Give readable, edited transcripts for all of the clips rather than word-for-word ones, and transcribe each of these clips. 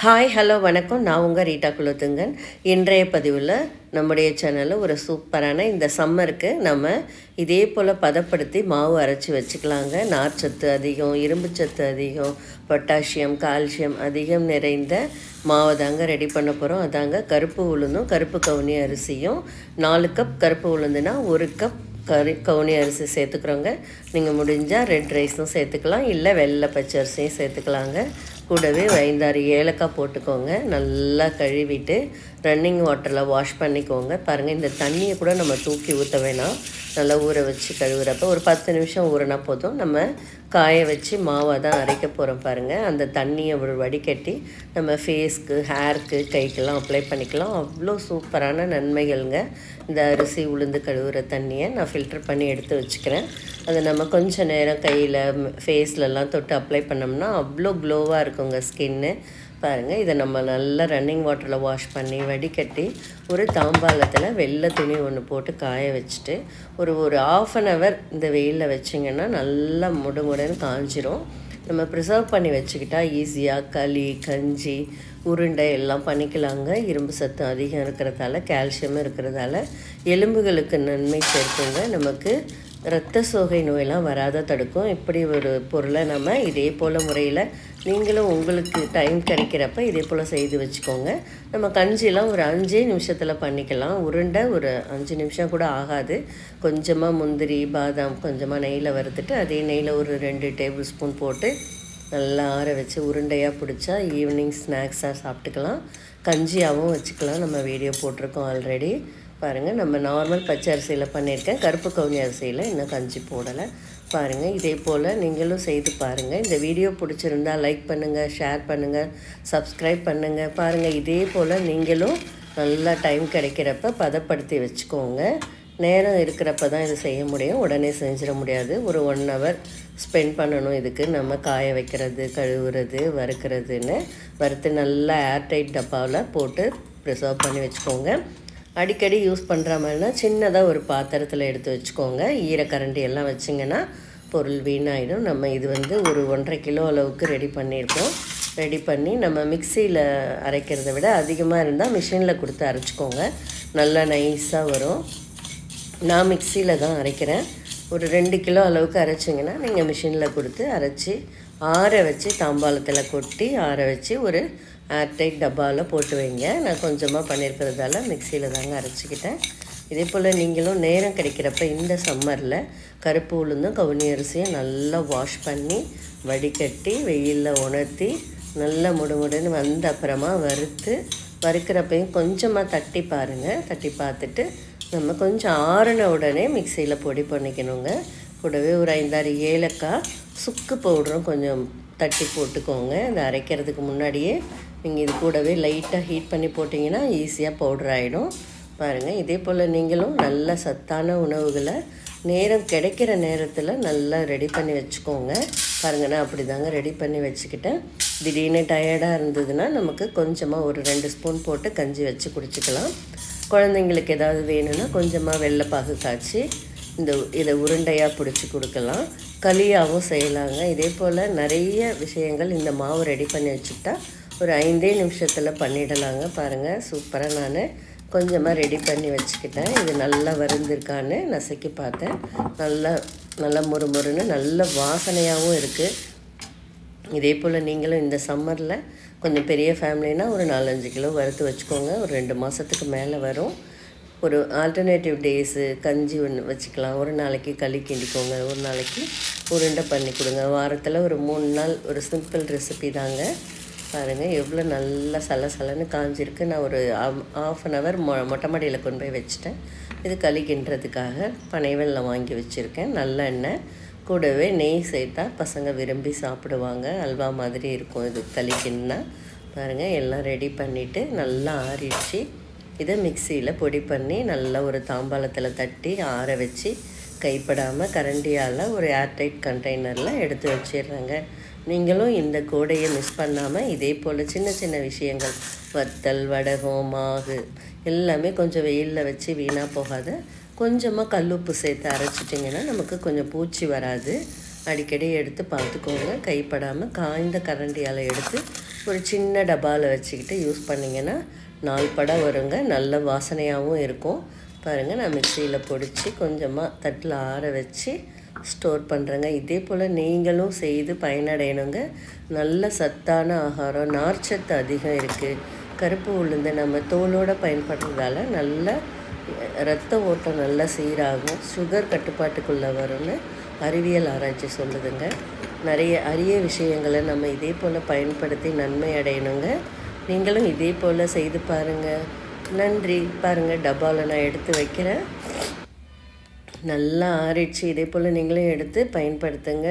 Hi hello வணக்கம். நான் உங்கள் ரீட்டா குலோத்துங்கன். இன்றைய பதிவில் நம்முடைய சேனலில் ஒரு சூப்பரான இந்த சம்மருக்கு நம்ம இதே போல் பதப்படுத்தி மாவு அரைச்சி வச்சுக்கலாங்க. நார்ச்சத்து அதிகம், இரும்பு சத்து அதிகம், பொட்டாசியம், கால்சியம் அதிகம் நிறைந்த மாவை தாங்க ரெடி பண்ண போகிறோம். அதாங்க கருப்பு உளுந்தும் கருப்பு கவுனி அரிசியும். 4 கப் கருப்பு உளுந்துனா 1 கப் கவுனி அரிசி சேர்த்துக்கிறோங்க. நீங்கள் முடிஞ்சால் ரெட் ரைஸும் சேர்த்துக்கலாம், இல்லை வெள்ளை பச்சரிசியும் சேர்த்துக்கலாங்க. கூடவே 5-6 ஏலக்காய் போட்டுக்கோங்க. நல்லா கழுவிட்டு ரன்னிங் வாட்டரில் வாஷ் பண்ணிக்கோங்க. பாருங்கள், இந்த தண்ணியை கூட நம்ம தூக்கி ஊற்ற வேணாம். நல்லா ஊற வச்சு கழுவுறப்ப ஒரு 10 நிமிஷம் ஊறினா போதும். நம்ம காய வச்சு மாவை தான் அரைக்க போகிறோம். பாருங்கள், அந்த தண்ணியை ஒரு வடிகட்டி நம்ம ஃபேஸ்க்கு, ஹேருக்கு, கைக்கெல்லாம் அப்ளை பண்ணிக்கலாம். அவ்வளோ சூப்பரான நன்மைகள்ங்க. இந்த அரிசி உளுந்து கழுவுற தண்ணியை நான் ஃபில்டர் பண்ணி எடுத்து வச்சுக்கிறேன். அதை நம்ம கொஞ்சம் நேரம் கையில், ஃபேஸ்லலாம் தொட்டு அப்ளை பண்ணோம்னா அவ்வளோ க்ளோவாக இருக்குங்க ஸ்கின்னு. பாருங்கள், இதை நம்ம நல்லா ரன்னிங் வாட்டரில் வாஷ் பண்ணி வடிகட்டி ஒரு தாம்பாளத்தில் வெள்ளை துணி ஒன்று போட்டு காய வச்சுட்டு ஒரு 1/2 hour இந்த வெயிலில் வச்சிங்கன்னா நல்லா முடுமுடுன்னு காஞ்சிரும். நம்ம ப்ரிசர்வ் பண்ணி வச்சுக்கிட்டா ஈஸியாக களி, கஞ்சி, உருண்டை எல்லாம் பண்ணிக்கலாங்க. இரும்பு சத்து அதிகம் இருக்கிறதால, கால்சியமும் இருக்கிறதால எலும்புகளுக்கு நன்மை சேர்க்குங்க. நமக்கு இரத்த சோகை நோயெல்லாம் வராத தடுக்கும். இப்படி ஒரு பொருளை நம்ம இதே போல் முறையில் நீங்களும் உங்களுக்கு டைம் கிடைக்கிறப்ப இதே போல் செய்து வச்சுக்கோங்க. நம்ம கஞ்சிலாம் ஒரு 5 நிமிஷத்தில் பண்ணிக்கலாம். உருண்டை ஒரு 5 நிமிஷம் கூட ஆகாது. கொஞ்சமாக முந்திரி, பாதாம் கொஞ்சமாக நெய்யில் வறுத்துட்டு அதே நெய்யில் ஒரு 2 டேபிள் ஸ்பூன் போட்டு நல்லா ஆற வச்சு உருண்டையாக பிடிச்சா ஈவினிங் ஸ்நாக்ஸாக சாப்பிட்டுக்கலாம். கஞ்சியாகவும் வச்சுக்கலாம். நம்ம வீடியோ போட்டிருக்கோம் ஆல்ரெடி. பாருங்கள், நம்ம நார்மல் பச்சை அரிசியில் பண்ணியிருக்கேன். கருப்பு கவுனி அரிசியில் இன்னும் கஞ்சி போடலை. பாருங்கள், இதே போல் நீங்களும் செய்து பாருங்கள். இந்த வீடியோ பிடிச்சிருந்தால் லைக் பண்ணுங்கள், ஷேர் பண்ணுங்கள், சப்ஸ்கிரைப் பண்ணுங்கள். பாருங்கள், இதே போல் நீங்களும் நல்லா டைம் கிடைக்கிறப்ப பதப்படுத்தி வச்சுக்கோங்க. நேரம் இருக்கிறப்ப தான் இது செய்ய முடியும், உடனே செஞ்சிட முடியாது. ஒரு 1 hour ஸ்பெண்ட் பண்ணணும் இதுக்கு. நம்ம காய வைக்கிறது, கழுவுறது, வறுக்கிறதுன்னு. வறுத்து நல்லா ஏர்டைட் டப்பாவில் போட்டு ப்ரிசர்வ் பண்ணி வச்சுக்கோங்க. அடிக்கடி யூஸ் பண்ணுற மாதிரினா சின்னதாக ஒரு பாத்திரத்தில் எடுத்து வச்சுக்கோங்க. ஈரக்கரண்டி எல்லாம் வச்சிங்கன்னா பொருள் வீணாயிடும். நம்ம இது ஒரு 1.5 கிலோ அளவுக்கு ரெடி பண்ணியிருக்கோம். ரெடி பண்ணி நம்ம மிக்சியில் அரைக்கிறத விட அதிகமாக இருந்தால் மிஷினில் கொடுத்து அரைச்சிக்கோங்க. நல்லா நைஸாக வரும். நான் மிக்சியில் தான் அரைக்கிறேன். ஒரு 2 கிலோ அளவுக்கு அரைச்சிங்கன்னா நீங்கள் மிஷினில் கொடுத்து அரைச்சி ஆற வச்சு தாம்பாளத்தில் கொட்டி ஆற வச்சு ஒரு ஏர்டைட் டப்பாவில் போட்டு வைங்க. நான் கொஞ்சமாக பண்ணியிருக்கிறதால மிக்சியில் தாங்க அரைச்சிக்கிட்டேன். இதே போல் நீங்களும் நேரம் கிடைக்கிறப்ப இந்த சம்மரில் கருப்பு உளுந்தும் கவுனி அரிசியும் நல்லா வாஷ் பண்ணி வடிகட்டி வெயிலில் உணர்த்தி நல்லா முடுமுடுன்னு வந்த அப்புறமா வறுக்கிறப்பையும் கொஞ்சமாக தட்டி பாருங்கள். தட்டி பார்த்துட்டு நம்ம கொஞ்சம் ஆறின உடனே மிக்சியில் பொடி பண்ணிக்கணுங்க. கூடவே ஒரு 5-6 ஏலக்காய், சுக்கு பவுடரும் கொஞ்சம் தட்டி போட்டுக்கோங்க. இந்த அரைக்கிறதுக்கு முன்னாடியே நீங்கள் இது கூடவே லைட்டாக ஹீட் பண்ணி போட்டிங்கன்னா ஈஸியாக பவுடர் ஆகிடும். பாருங்கள், இதே போல் நீங்களும் நல்ல சத்தான உணவுகளை நேரம் கிடைக்கிற நேரத்தில் நல்லா ரெடி பண்ணி வச்சுக்கோங்க. பாருங்கள், நான் அப்படி தாங்க ரெடி பண்ணி வச்சுக்கிட்டேன். திடீர்னு டயர்டாக இருந்ததுன்னா நமக்கு கொஞ்சமாக ஒரு 2 ஸ்பூன் போட்டு கஞ்சி வச்சு குடிச்சிக்கலாம். குழந்தைங்களுக்கு ஏதாவது வேணும்னா கொஞ்சமாக வெள்ளைப்பாகு காய்ச்சி இதை உருண்டையாக பிடிச்சி கொடுக்கலாம். களியாகவும் செய்யலாங்க. இதே போல் நிறைய விஷயங்கள் இந்த மாவு ரெடி பண்ணி வச்சுக்கிட்டா ஒரு 5 நிமிஷத்தில் பண்ணிடலாங்க. பாருங்கள், சூப்பராக நான் கொஞ்சமாக ரெடி பண்ணி வச்சுக்கிட்டேன். இது நல்லா வருந்திருக்கான்னு நசுக்கி பார்த்தேன். நல்லா முறுமுறுன்னு நல்ல வாசனையாகவும் இருக்குது. இதே போல் நீங்களும் இந்த சம்மரில் கொஞ்சம் பெரிய ஃபேமிலினா ஒரு 4-5 கிலோ வறுத்து வச்சுக்கோங்க. ஒரு 2 மாதத்துக்கு மேலே வரும். ஒரு ஆல்டர்னேட்டிவ் டேஸு கஞ்சி ஒன்று வச்சுக்கலாம். ஒரு நாளைக்கு களி கிண்டிக்கோங்க, ஒரு நாளைக்கு உருண்டை பண்ணி கொடுங்க. வாரத்தில் ஒரு 3 நாள் ஒரு சிம்பிள் ரெசிபி தாங்க. பாருங்கள், எவ்வளோ நல்லா சலன்னு காஞ்சிருக்கு. நான் ஒரு 1/2 hour மொட்டை மாடியில் கொண்டு போய் வச்சுட்டேன். இது களி கிண்டுறதுக்காக பனைவெல்லம் வாங்கி வச்சுருக்கேன். நல்லெண்ணெய் கூடவே நெய் சேர்த்தா பசங்க விரும்பி சாப்பிடுவாங்க. அல்வா மாதிரி இருக்கும் இது களி கிண்டுனா. பாருங்கள், எல்லாம் ரெடி பண்ணிவிட்டு நல்லா ஆறிடுச்சு. இதை மிக்சியில் பொடி பண்ணி நல்லா ஒரு தாம்பாளத்தில் தட்டி ஆற வச்சு கைப்படாமல் கரண்டியால் ஒரு ஏர்டைட் கண்டெய்னரில் எடுத்து வச்சிடுறேங்க. நீங்களும் இந்த கோடையை மிஸ் பண்ணாமல் இதே போல் சின்ன சின்ன விஷயங்கள், வத்தல், வடகம், மாவு எல்லாமே கொஞ்சம் வெயிலில் வச்சு வீணாக போகாத கொஞ்சமாக கல்லுப்பு சேர்த்து அரைச்சிட்டிங்கன்னா நமக்கு கொஞ்சம் பூச்சி வராது. அடிக்கடி எடுத்து பார்த்துக்கோங்க. கைப்படாமல் காய்ந்த கரண்டியால் எடுத்து ஒரு சின்ன டப்பாவில் வச்சுக்கிட்டு யூஸ் பண்ணிங்கன்னா நாள்பட வருங்க. நல்ல வாசனையாகவும் இருக்கும். பாருங்கள், நான் மிக்சியில் பொடிச்சு கொஞ்சமாக தட்டில் ஆற வச்சு ஸ்டோர் பண்ணுறேங்க. இதே போல் நீங்களும் செய்து பயனடையணுங்க. நல்ல சத்தான ஆகாரம், நார்ச்சத்து அதிகம் இருக்குது. கருப்பு உளுந்து நம்ம தோலோடு பயன்படுறதால நல்ல இரத்த ஓட்டம் நல்லா சீராகும், சுகர் கட்டுப்பாட்டுக்குள்ளே வரும்னு அறிவியல் ஆராய்ச்சி சொல்லுதுங்க. நிறைய அரிய விஷயங்களை நம்ம இதே போல் பயன்படுத்தி நன்மை அடையணுங்க. நீங்களும் இதே போல் செய்து பாருங்கள். நன்றி. பாருங்கள், டப்பாவில் நான் எடுத்து வைக்கிறேன். நல்லா ஆறிடுச்சு. இதே போல் நீங்களும் எடுத்து பயன்படுத்துங்க.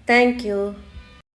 தேங்க்யூ.